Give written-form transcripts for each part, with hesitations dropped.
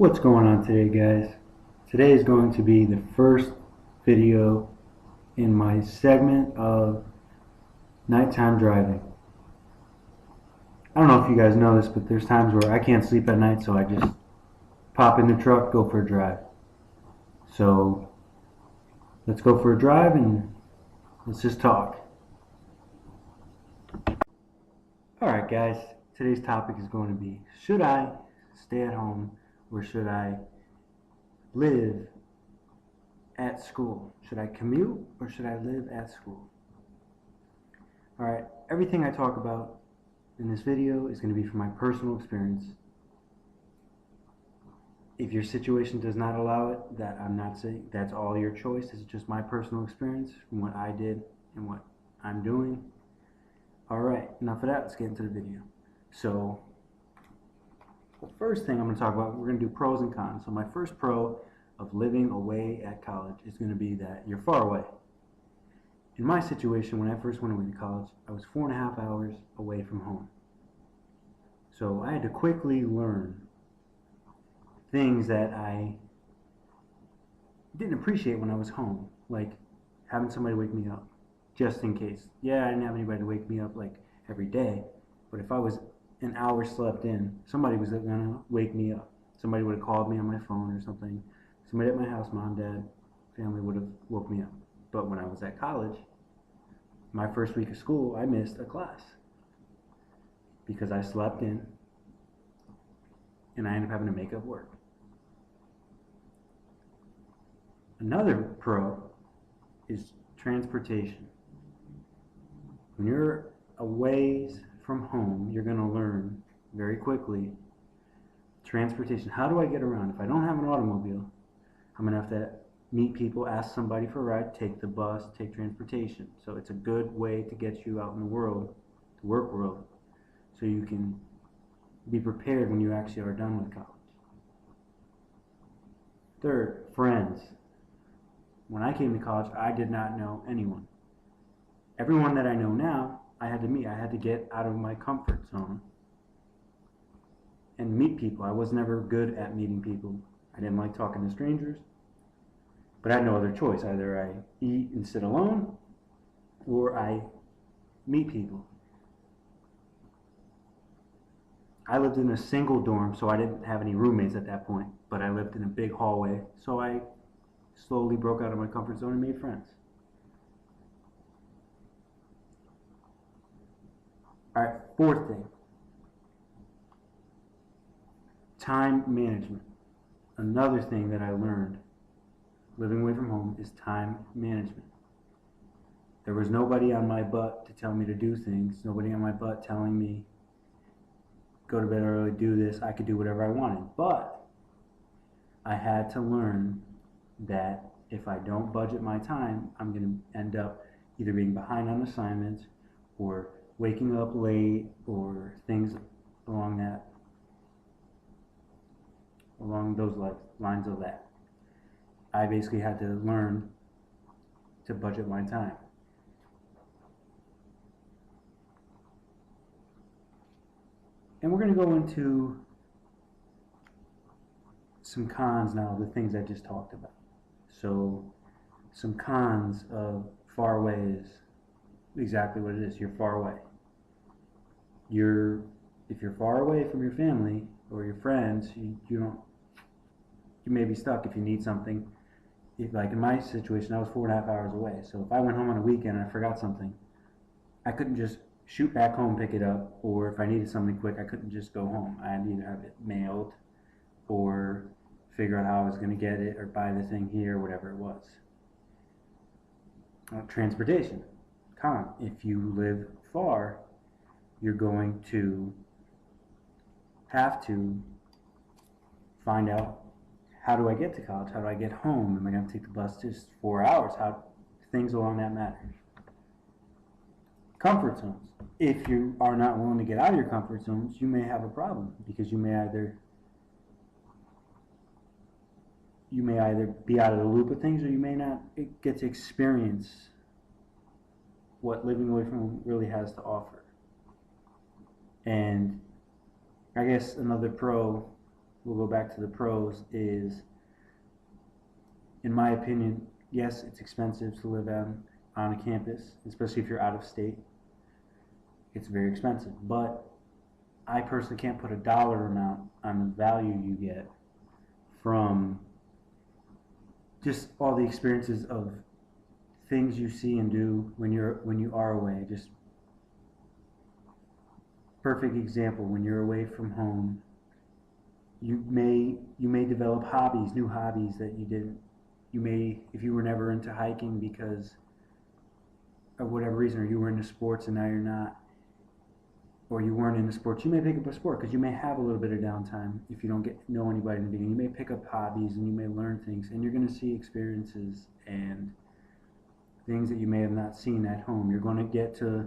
What's going on today, guys? Today is going to be the first video in my segment of nighttime driving. I don't know if you guys know this, but there's times where I can't sleep at night, so I just pop in the truck, go for a drive. So let's go for a drive and let's just talk. Alright, guys, today's topic is going to be, should I stay at home or should I live at school? Should I commute or should I live at school? Alright, everything I talk about in this video is going to be from my personal experience. If your situation does not allow it, that I'm not saying that's all your choice. This is just my personal experience from what I did and what I'm doing. Alright, enough of that, let's get into the video. So, the first thing I'm going to talk about, we're going to do pros and cons. So my first pro of living away at college is going to be that you're far away. In my situation, when I first went away to college, I was 4.5 hours away from home. So I had to quickly learn things that I didn't appreciate when I was home, like having somebody wake me up, just in case. Yeah, I didn't have anybody to wake me up like every day, but if I was an hour slept in, somebody was gonna wake me up. Somebody would have called me on my phone or something. Somebody at my house, mom, dad, family would have woke me up. But when I was at college, my first week of school, I missed a class because I slept in and I ended up having to make up work. Another pro is transportation. When you're a ways from home, you're going to learn very quickly transportation. How do I get around? If I don't have an automobile, I'm going to have to meet people, ask somebody for a ride, take the bus, take transportation. So it's a good way to get you out in the world, the work world, so you can be prepared when you actually are done with college. Third, friends. When I came to college, I did not know anyone. Everyone that I know now, I had to meet. I had to get out of my comfort zone and meet people. I was never good at meeting people. I didn't like talking to strangers, but I had no other choice. Either I eat and sit alone, or I meet people. I lived in a single dorm, so I didn't have any roommates at that point, but I lived in a big hallway, so I slowly broke out of my comfort zone and made friends. Alright, fourth thing. Time management. Another thing that I learned living away from home is time management. There was nobody on my butt to tell me to do things, nobody on my butt telling me go to bed early, do this. I could do whatever I wanted, but I had to learn that if I don't budget my time, I'm going to end up either being behind on assignments or waking up late or things along those lines of that. I basically had to learn to budget my time. And we're going to go into some cons now, the things I just talked about. So some cons of far away is exactly what it is. You're far away. If you're far away from your family or your friends, you may be stuck if you need something. Like in my situation, I was 4.5 hours away. So if I went home on a weekend and I forgot something, I couldn't just shoot back home, pick it up, or if I needed something quick, I couldn't just go home. I had to either have it mailed or figure out how I was going to get it or buy the thing here, whatever it was. Transportation. Con. If you live far, you're going to have to find out, how do I get to college? How do I get home? Am I going to take the bus just 4 hours? Things along that matter. Comfort zones. If you are not willing to get out of your comfort zones, you may have a problem because you may either be out of the loop of things or you may not get to experience what living away from home really has to offer. And I guess another pro we'll go back to the pros, is, in my opinion, yes, it's expensive to live on a campus, especially if you're out of state. It's very expensive, but I personally can't put a dollar amount on the value you get from just all the experiences of things you see and do when you are away. Just perfect example, when you're away from home, you may develop new hobbies that you didn't. You may, if you were never into hiking because of whatever reason, or you were into sports and now you're not, or you weren't into sports, you may pick up a sport because you may have a little bit of downtime if you don't know anybody in the beginning. You may pick up hobbies and you may learn things, and you're going to see experiences and things that you may have not seen at home. You're going to get to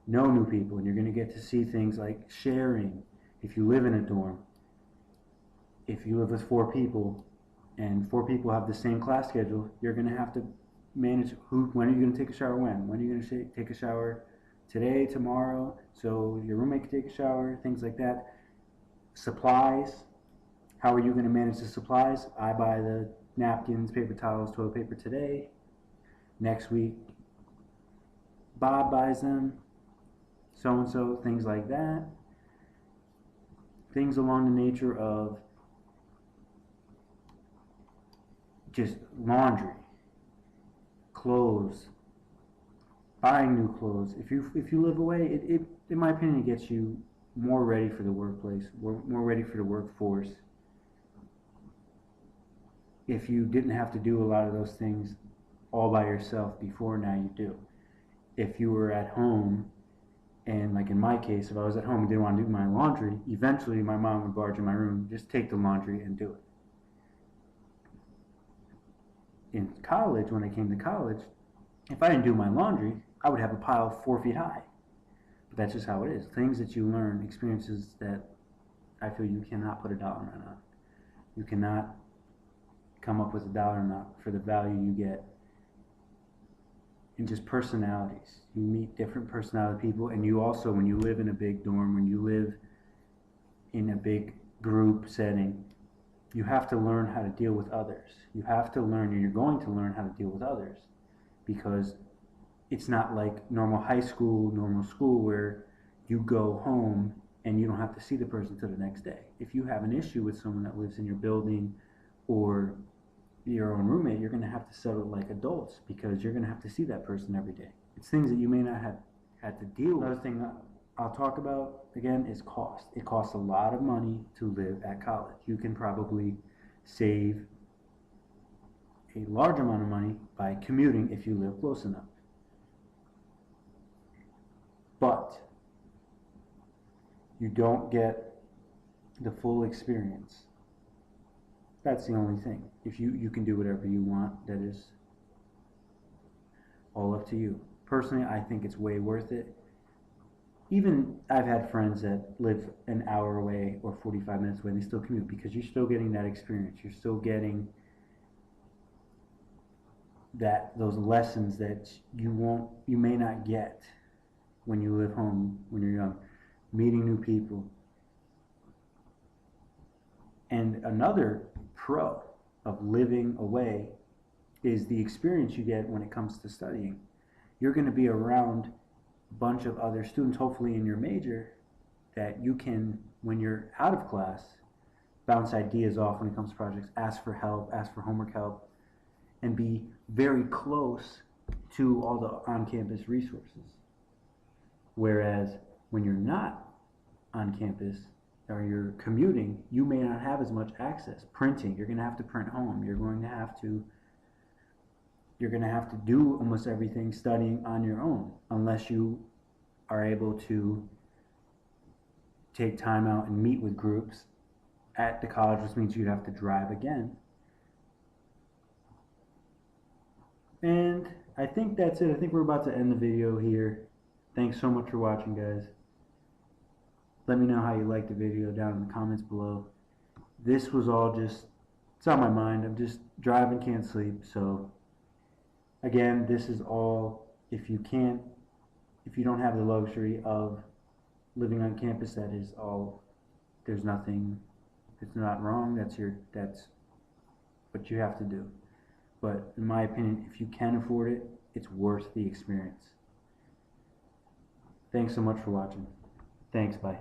know new people, and you're going to get to see things like sharing. If you live in a dorm, if you live with 4 people and 4 people have the same class schedule, you're going to have to manage when are you going to take a shower, when are you going to take a shower, today, tomorrow, so your roommate can take a shower, things like that. Supplies, how are you going to manage the supplies? I buy the napkins, paper towels, toilet paper today. Next week, Bob buys them, so-and-so, things like that. Things along the nature of just laundry, clothes, buying new clothes. If you live away, it in my opinion, it gets you more ready for the workplace, more ready for the workforce. If you didn't have to do a lot of those things all by yourself before, now you do. If you were at home, and like in my case, if I was at home and didn't want to do my laundry, eventually my mom would barge in my room, just take the laundry and do it. In college, when I came to college, if I didn't do my laundry, I would have a pile 4 feet high. But that's just how it is. Things that you learn, experiences that I feel you cannot put a dollar amount on. You cannot come up with a dollar amount for the value you get. And just personalities. You meet different personality people, and you also, when you live in a big dorm, when you live in a big group setting, you have to learn how to deal with others. You have to learn, and you're going to learn how to deal with others, because it's not like normal high school, normal school, where you go home and you don't have to see the person until the next day. If you have an issue with someone that lives in your building or your own roommate, you're going to have to settle it like adults, because you're going to have to see that person every day. It's things that you may not have had to deal with. Another thing I'll talk about again is cost. It costs a lot of money to live at college. You can probably save a large amount of money by commuting if you live close enough. But you don't get the full experience. That's the only thing. If you can do whatever you want, that is all up to you. Personally, I think it's way worth it. Even I've had friends that live an hour away or 45 minutes away, and they still commute, because you're still getting that experience. You're still getting those lessons that you may not get when you live home when you're young. Meeting new people. And another pro of living away is the experience you get when it comes to studying. You're going to be around a bunch of other students, hopefully in your major, that you can, when you're out of class, bounce ideas off when it comes to projects, ask for help, ask for homework help, and be very close to all the on-campus resources. Whereas when you're not on campus, or you're commuting, you may not have as much access. Printing, you're going to have to print home. You're going to have to do almost everything studying on your own, unless you are able to take time out and meet with groups at the college, which means you'd have to drive again. And I think that's it. I think we're about to end the video here. Thanks so much for watching, guys. Let me know how you liked the video down in the comments below. This was all just, it's on my mind. I'm just driving, can't sleep. So again, this is all, if you don't have the luxury of living on campus, that is all, there's nothing It's not wrong. That's what you have to do. But in my opinion, if you can afford it, it's worth the experience. Thanks so much for watching. Thanks, bye.